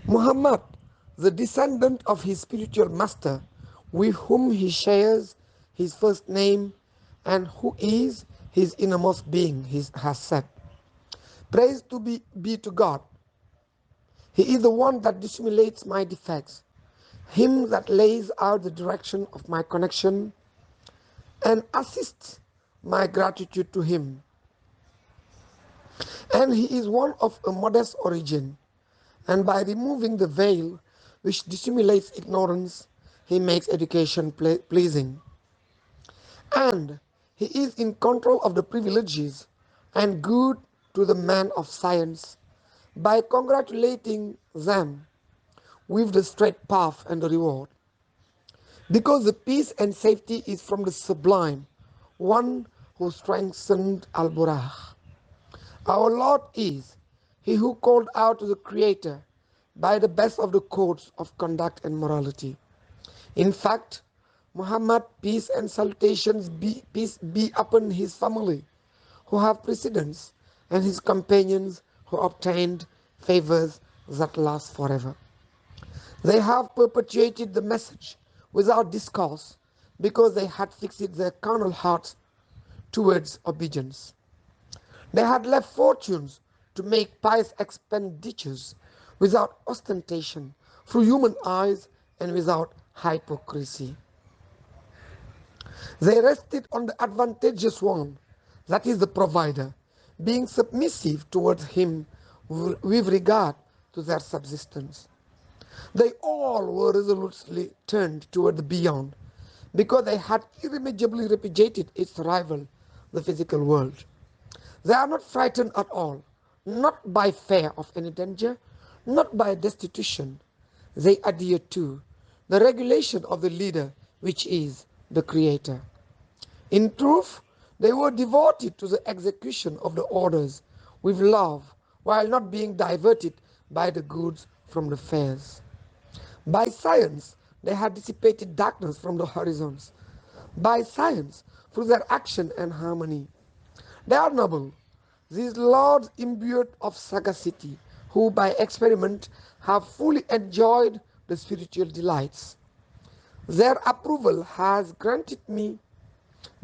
Muhammad, the descendant of his spiritual master, with whom he shares his first name and who is his innermost being, has said, Praise be to God. He is the one that dissimulates my defects, him that lays out the direction of my connection and assists my gratitude to him. And he is one of a modest origin, and by removing the veil which dissimulates ignorance, he makes education pleasing. And he is in control of the privileges and good to the man of science by congratulating them with the straight path and the reward. Because the peace and safety is from the sublime, one who strengthened Al-Burah. Our Lord is he who called out to the Creator by the best of the codes of conduct and morality. In fact, Muhammad, peace and salutations peace be upon his family who have precedence and his companions who obtained favors that last forever. They have perpetuated the message without discourse because they had fixed their carnal hearts towards obedience. They had left fortunes to make pious expenditures without ostentation, through human eyes and without hypocrisy. They rested on the advantageous one, that is the provider, being submissive towards him with regard to their subsistence. They all were resolutely turned toward the beyond, because they had irremediably repudiated its rival, the physical world. They are not frightened at all, not by fear of any danger, not by destitution. They adhere to the regulation of the leader, which is the Creator. In truth, they were devoted to the execution of the orders with love, while not being diverted by the goods from the fairs. By science, they had dissipated darkness from the horizons. By science, through their action and harmony. They are noble, these lords imbued of sagacity, who by experiment have fully enjoyed the spiritual delights. Their approval has granted me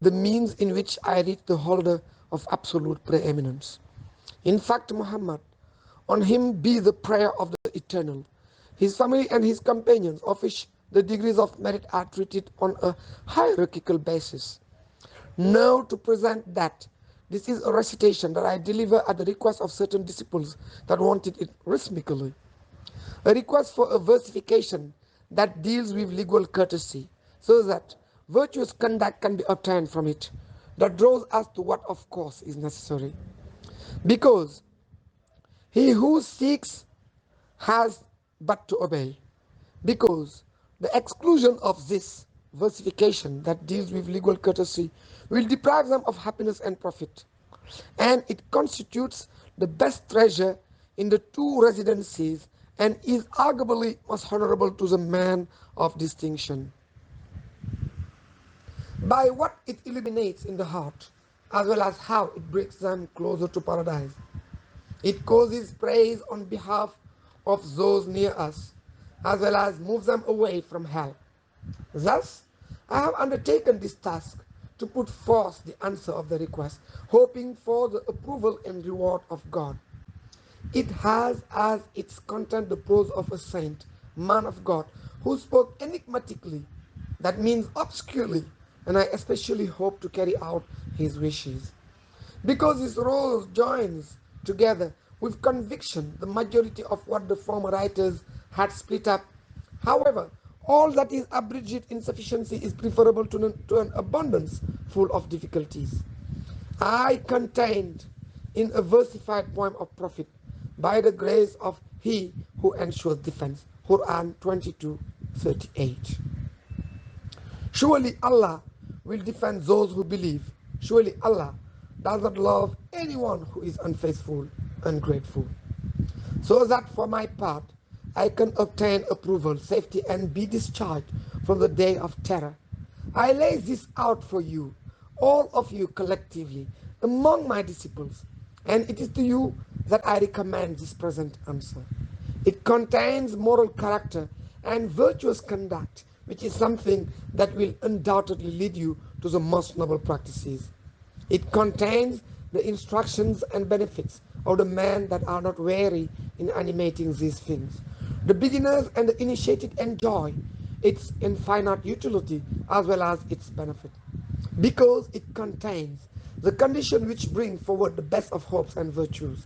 the means in which I reach the holder of absolute preeminence. In fact, Muhammad, on him be the prayer of the eternal, his family and his companions, of which the degrees of merit are treated on a hierarchical basis. Now to present that this is a recitation that I deliver at the request of certain disciples that wanted it rhythmically. A request for a versification that deals with legal courtesy, so that virtuous conduct can be obtained from it, that draws us to what of course is necessary. Because he who seeks has but to obey. Because the exclusion of this versification that deals with legal courtesy will deprive them of happiness and profit. And it constitutes the best treasure in the two residencies and is arguably most honorable to the man of distinction. By what it illuminates in the heart, as well as how it brings them closer to paradise. It causes praise on behalf of those near us, as well as moves them away from hell. Thus, I have undertaken this task to put forth the answer of the request, hoping for the approval and reward of God. It has as its content the prose of a saint, man of God, who spoke enigmatically, that means obscurely, and I especially hope to carry out his wishes. Because his rose joins together with conviction the majority of what the former writers had split up. However, all that is abridged insufficiency is preferable to an abundance full of difficulties. I contained in a versified poem of prophet by the grace of he who ensures defense. Quran 22:38. Surely Allah will defend those who believe. Surely Allah does not love anyone who is unfaithful, ungrateful. So that for my part, I can obtain approval, safety, and be discharged from the day of terror. I lay this out for you, all of you collectively, among my disciples, and it is to you that I recommend this present answer. It contains moral character and virtuous conduct, which is something that will undoubtedly lead you to the most noble practices. It contains the instructions and benefits of the man that are not wary in animating these things. The beginners and the initiated enjoy its infinite utility as well as its benefit, because it contains the condition which bring forward the best of hopes and virtues.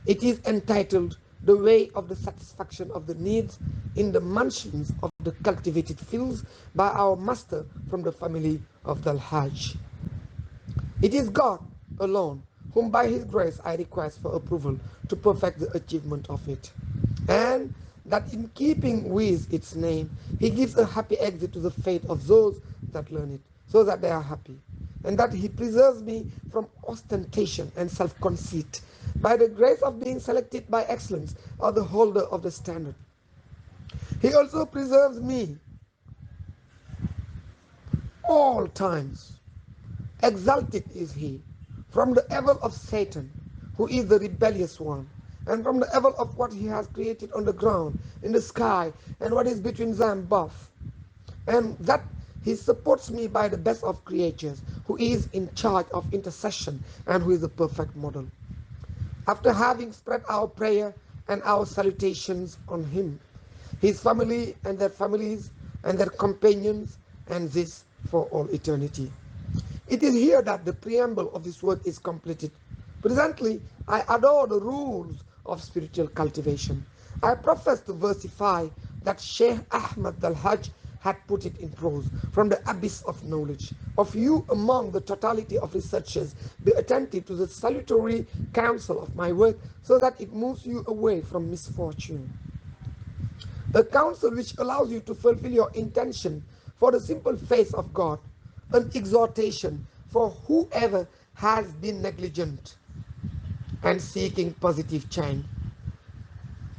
It is entitled The Way of the Satisfaction of the Needs in the Mansions of the Cultivated Fields by our master from the family of the Haaj. It is God alone whom by his grace I request for approval to perfect the achievement of it, and that in keeping with its name he gives a happy exit to the fate of those that learn it, so that they are happy, and that he preserves me from ostentation and self-conceit by the grace of being selected by excellence or the holder of the standard. He also preserves me all times. Exalted is he from the evil of Satan, who is the rebellious one, and from the evil of what he has created on the ground, in the sky, and what is between them both. And that he supports me by the best of creatures, who is in charge of intercession, and who is the perfect model. After having spread our prayer and our salutations on him, his family and their families and their companions, and this for all eternity. It is here that the preamble of this work is completed. Presently, I adore the rules of spiritual cultivation. I profess to versify that Sheikh Ahmadou Bamba had put it in prose from the abyss of knowledge. Of you among the totality of researchers, be attentive to the salutary counsel of my work, so that it moves you away from misfortune. A counsel which allows you to fulfill your intention for the simple face of God, an exhortation for whoever has been negligent and seeking positive change.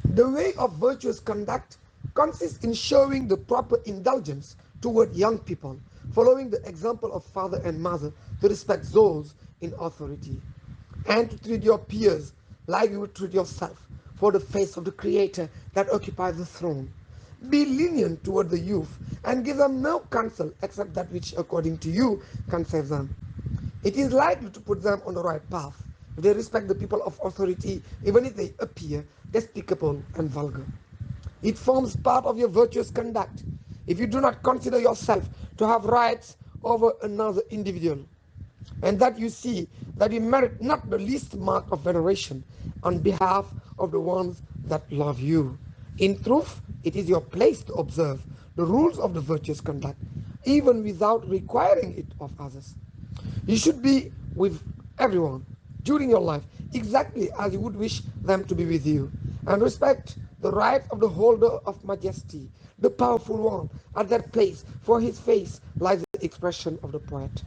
The way of virtuous conduct consists in showing the proper indulgence toward young people, following the example of father and mother to respect those in authority, and to treat your peers like you would treat yourself for the face of the Creator that occupies the throne. Be lenient toward the youth and give them no counsel except that which according to you can save them. It is likely to put them on the right path if they respect the people of authority, even if they appear despicable and vulgar. It forms part of your virtuous conduct if you do not consider yourself to have rights over another individual, and that you see that you merit not the least mark of veneration on behalf of the ones that love you. In truth, it is your place to observe the rules of the virtuous conduct, even without requiring it of others. You should be with everyone during your life exactly as you would wish them to be with you, and respect the right of the holder of majesty, the powerful one, at that place, for his face lies the expression of the poet.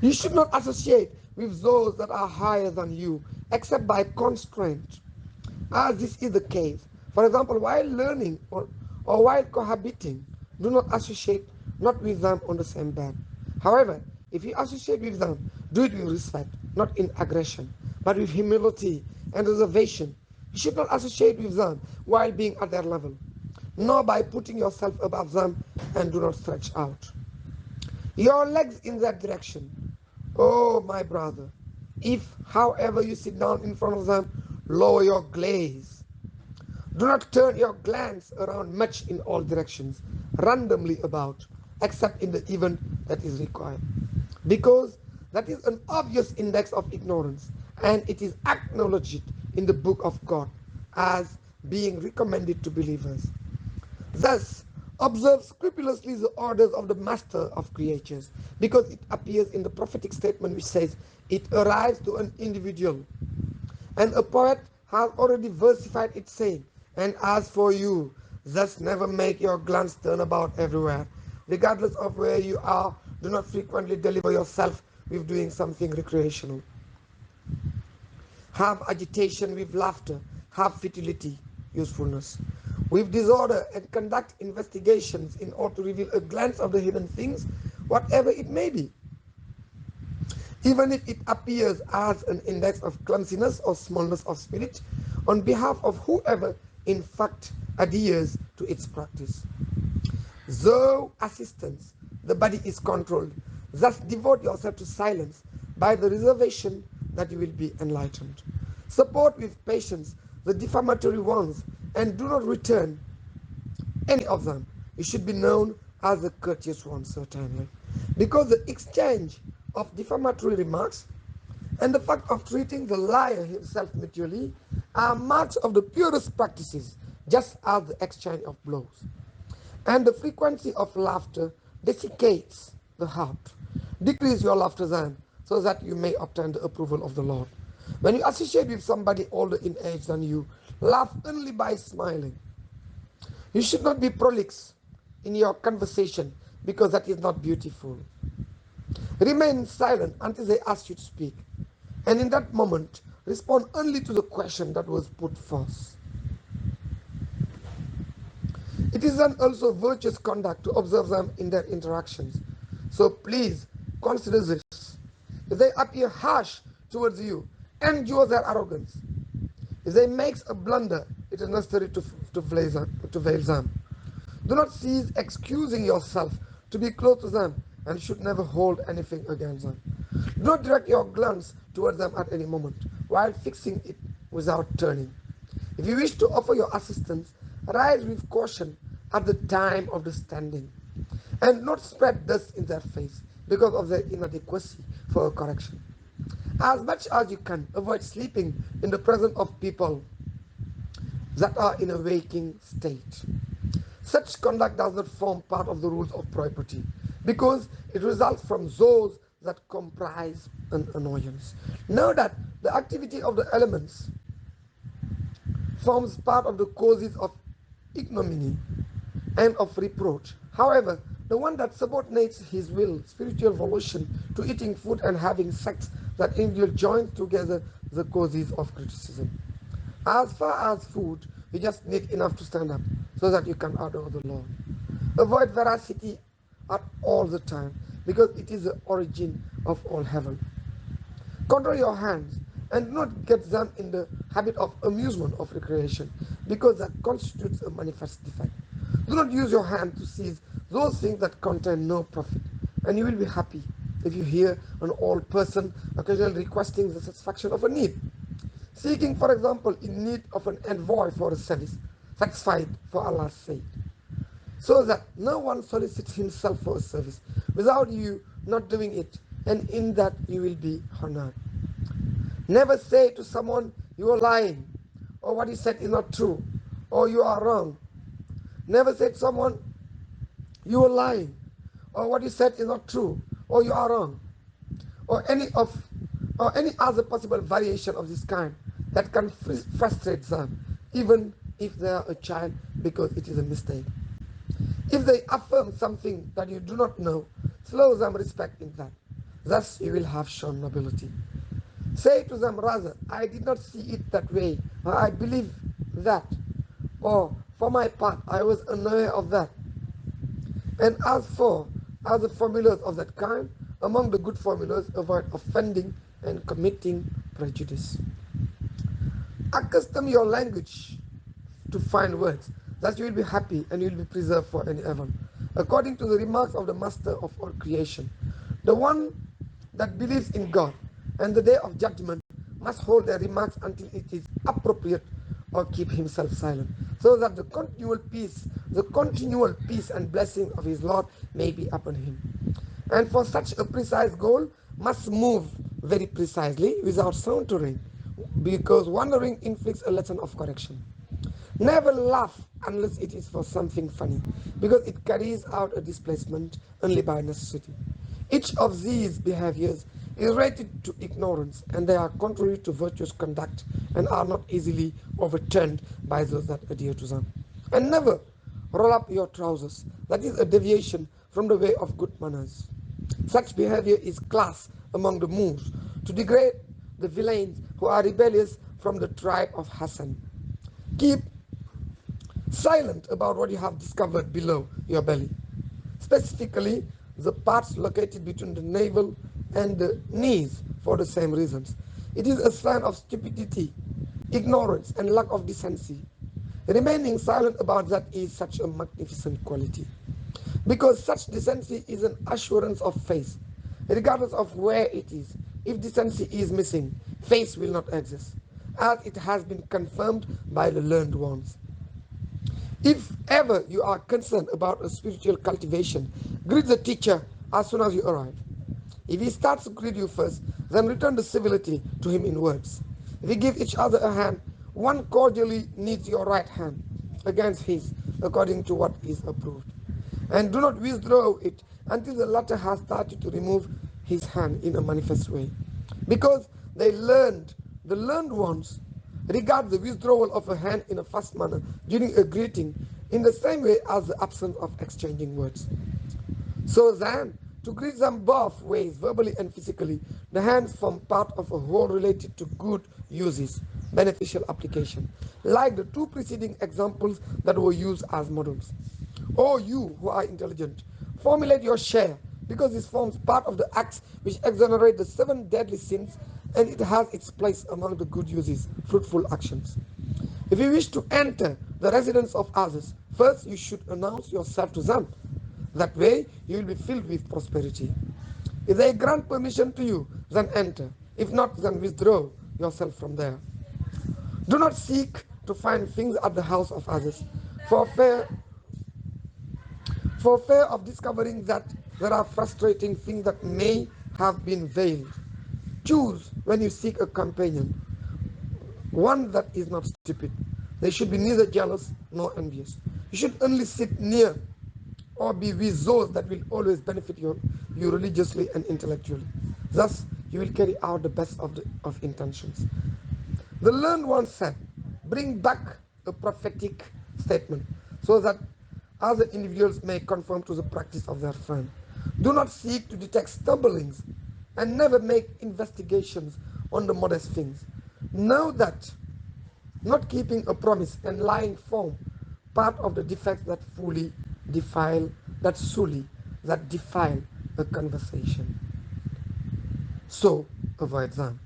You should not associate with those that are higher than you, except by constraint, as this is the case. For example, while learning or while cohabiting, do not associate not with them on the same bed. However, if you associate with them, do it with respect, not in aggression, but with humility and reservation. You should not associate with them while being at their level, nor by putting yourself above them, and do not stretch out your legs in that direction. Oh, my brother, if, however, you sit down in front of them, lower your gaze. Do not turn your glance around much in all directions, randomly about, except in the event that is required, because that is an obvious index of ignorance, and it is acknowledged in the book of God as being recommended to believers. Thus, observe scrupulously the orders of the master of creatures, because it appears in the prophetic statement which says, it arrives to an individual. And a poet has already versified it, saying, and as for you, thus never make your glance turn about everywhere. Regardless of where you are, do not frequently deliver yourself with doing something recreational. Have agitation with laughter, have futility, usefulness. With disorder, and conduct investigations in order to reveal a glance of the hidden things, whatever it may be. even if it appears as an index of clumsiness or smallness of spirit on behalf of whoever in fact adheres to its practice. Though assistance, the body is controlled. Thus devote yourself to silence by the reservation that you will be enlightened. Support with patience the defamatory ones and do not return any of them. You should be known as a courteous one, certainly. Because the exchange of defamatory remarks and the fact of treating the liar himself mutually are marks of the purest practices, just as the exchange of blows. And the frequency of laughter desiccates the heart. Decrease your laughter then, so that you may obtain the approval of the Lord. When you associate with somebody older in age than you, laugh only by smiling. You should not be prolix in your conversation, because that is not beautiful. Remain silent until they ask you to speak. And in that moment, respond only to the question that was put forth. It is then also virtuous conduct to observe them in their interactions. So please consider this. If they appear harsh towards you, endure their arrogance. If they make a blunder, it is necessary to veil them. Do not cease excusing yourself to be close to them, and should never hold anything against them. Do not direct your glance towards them at any moment, while fixing it without turning. If you wish to offer your assistance, rise with caution at the time of the standing, and not spread dust in their face because of their inadequacy for a correction. As much as you can, avoid sleeping in the presence of people that are in a waking state. Such conduct does not form part of the rules of propriety, because it results from those that comprise an annoyance. Know that the activity of the elements forms part of the causes of ignominy and of reproach. However, the one that subordinates his will, spiritual volition, to eating food and having sex, that individual joins together the causes of criticism. As far as food, you just need enough to stand up so that you can adore the Lord. Avoid veracity at all the time, because it is the origin of all heaven. Control your hands and do not get them in the habit of amusement, of recreation, because that constitutes a manifest defect. Do not use your hand to seize those things that contain no profit, and you will be happy if you hear an old person occasionally requesting the satisfaction of a need. Seeking, for example, in need of an envoy for a service, satisfied for Allah's sake, so that no one solicits himself for a service without you not doing it, and in that you will be honored. Never say to someone, you are lying, or what you said is not true, or you are wrong. Never say to someone, you are lying, or what you said is not true, or you are wrong, or any other possible variation of this kind that can frustrate them, even if they are a child, because it is a mistake. If they affirm something that you do not know, show them respect in that. Thus you will have shown nobility. Say to them rather, I did not see it that way, or I believe that, or for my part I was unaware of that. And as for other formulas of that kind, among the good formulas, avoid offending and committing prejudice. Accustom your language to fine words, thus you will be happy and you will be preserved for any evil. According to the remarks of the Master of all creation, the one that believes in God and the day of judgment must hold their remarks until it is appropriate, or keep himself silent, so that the continual peace and blessing of his Lord may be upon him. And for such a precise goal, must move very precisely without sauntering, because wandering inflicts a lesson of correction. Never laugh unless it is for something funny, because it carries out a displacement only by necessity. Each of these behaviors is rated to ignorance, and they are contrary to virtuous conduct and are not easily overturned by those that adhere to them. And never roll up your trousers. That is a deviation from the way of good manners. Such behavior is classed among the Moors to degrade the villains who are rebellious from the tribe of Hassan. Keep silent about what you have discovered below your belly, specifically the parts located between the navel and knees for the same reasons. It is a sign of stupidity, ignorance, and lack of decency. Remaining silent about that is such a magnificent quality. Because such decency is an assurance of faith, regardless of where it is. If decency is missing, faith will not exist, as it has been confirmed by the learned ones. If ever you are concerned about a spiritual cultivation, greet the teacher as soon as you arrive. If he starts to greet you first, then return the civility to him in words. If you give each other a hand, one cordially needs your right hand against his, according to what is approved. And do not withdraw it until the latter has started to remove his hand in a manifest way. Because the learned ones regard the withdrawal of a hand in a fast manner during a greeting in the same way as the absence of exchanging words. So then, to greet them both ways, verbally and physically, the hands form part of a whole related to good uses, beneficial application, like the two preceding examples that were used as models. O you who are intelligent, formulate your share, because this forms part of the acts which exonerate the seven deadly sins, and it has its place among the good uses, fruitful actions. If you wish to enter the residence of others, first you should announce yourself to them. That way you will be filled with prosperity. If they grant permission to you, then enter. If not, then withdraw yourself from there. Do not seek to find things at the house of others, for fear, for fear of discovering that there are frustrating things that may have been veiled. Choose when you seek a companion one that is not stupid. They should be neither jealous nor envious. You should only sit near or be with those that will always benefit you religiously and intellectually. Thus, you will carry out the best of intentions. The learned one said, bring back a prophetic statement so that other individuals may conform to the practice of their friend. Do not seek to detect stumblings and never make investigations on the modest things. Know that not keeping a promise and lying form part of the defects that fully defile, that solely, that defile a conversation. So avoid them.